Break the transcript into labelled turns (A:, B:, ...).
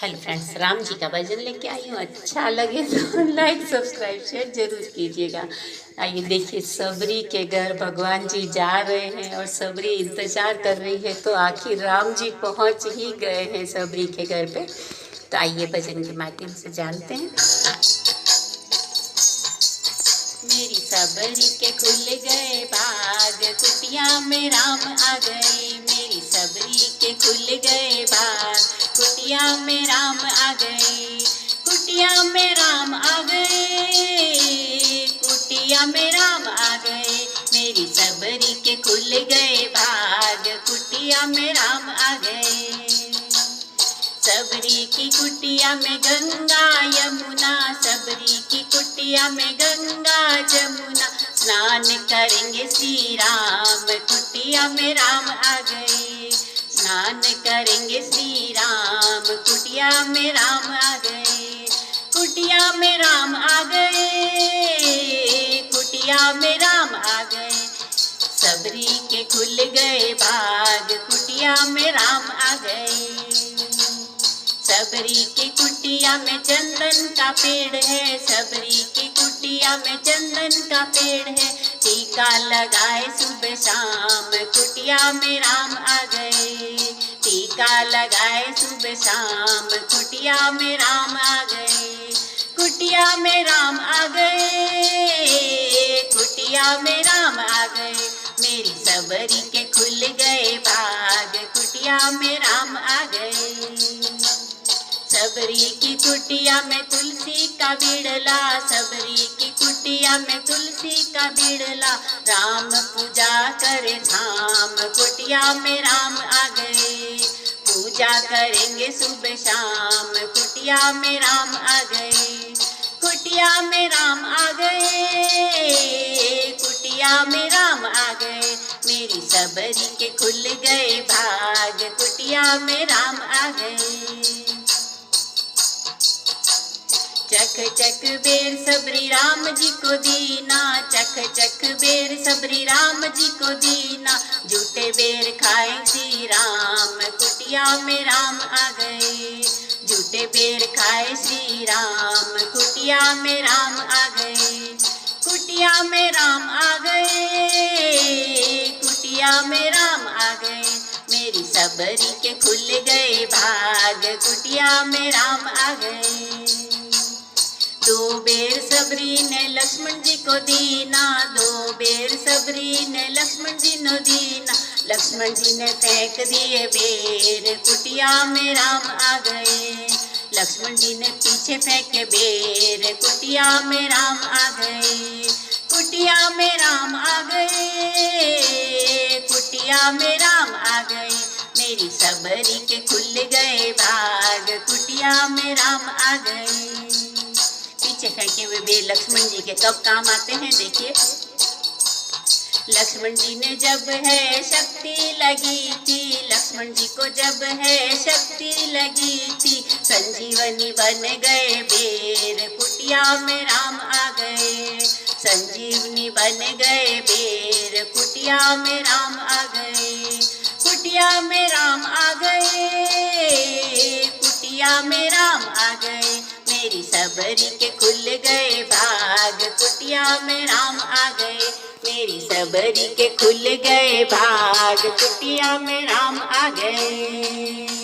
A: Hello friends, Ram ji का भजन लेके आई हूँ। अच्छा लगे तो लाइक सब्सक्राइब शेयर जरूर कीजिएगा। आइए देखिए, सबरी के घर भगवान जी जा रहे हैं और सबरी इंतजार कर रही है, तो आखिर राम जी पहुंच ही गए हैं सबरी के घर पे। तो आइए भजन के माध्यम से जानते हैं। मेरी सबरी के खुल गए बाग, कुटिया में राम आ गए। मेरी सबरी के खुल गए बाग, कुटिया में राम आ गए। कुटिया में राम आ गए, कुटिया में राम आ गए। मेरी सबरी के खुल गए बाग, कुटिया में राम आ गए। सबरी की कुटिया में गंगा यमुना, सबरी की कुटिया में गंगा जमुना। स्नान करेंगे श्री राम, कुटिया में राम आ गए। स्नान करेंगे श्री राम, कुटिया में राम आ गए। कुटिया में राम आ गए, कुटिया में राम आ गए। सबरी के खुल गए बाग, कुटिया में राम आ गए। सबरी की कुटिया में चंदन का पेड़ है, सबरी की कुटिया में चंदन का पेड़ है। टीका लगाए सुबह शाम, कुटिया में राम आ गए। टीका लगाए सुबह शाम, कुटिया में राम आ गए। कुटिया में राम आ गए, कुटिया में राम आ गए। मेरी सबरी के खुल गए बाग, कुटिया में राम आ गए। सबरी की कुटिया में तुलसी का बिड़ला, सबरी की कुटिया में तुलसी का बिड़ला। राम पूजा करे धाम, कुटिया में राम आ गए। पूजा करेंगे सुबह शाम, कुटिया में राम आ गए। कुटिया में राम आ गए, कुटिया में राम आ गए। मेरी सबरी के खुल गए भाग, कुटिया में राम आ गए। चक चक बेर सबरी राम जी को दीना, चक चक बेर सबरी राम जी को दीना। झूठे बेर खाए श्री राम, कुटिया में राम आ गए। झूठे बेर खाए श्री राम, कुटिया में राम आ गए। कुटिया में राम आ गए, कुटिया में राम आ गए। मेरी सबरी के खुल गए भाग, कुटिया में राम आ गए। दो बेर सबरी ने लक्ष्मण जी को दीना, दो बेर सबरी ने लक्ष्मण जी को दीना। लक्ष्मण जी ने फेंक दिए बेर, कुटिया में राम आ गए। लक्ष्मण जी ने पीछे फेंके बेर, कुटिया में राम आ गए। कुटिया में राम आ गए, कुटिया में राम आ गए। मेरी सबरी के खुल गए भाग, कुटिया में राम आ गए। पीछे फेंके हुए बेर लक्ष्मण जी के कब काम आते हैं, देखिए। लक्ष्मण जी ने जब है शक्ति लगी थी, लक्ष्मण जी को जब है शक्ति लगी थी। संजीवनी बन गए बेर, कुटिया में राम आ गए। संजीवनी बन गए बेर, कुटिया में राम आ गए। कुटिया में राम आ गए, कुटिया में राम आ गए। मेरी सबरी के खुल गए भाग, कुटिया में राम आ गए। मेरी सबरी के खुल गए भाग, कुटिया में राम आ गए।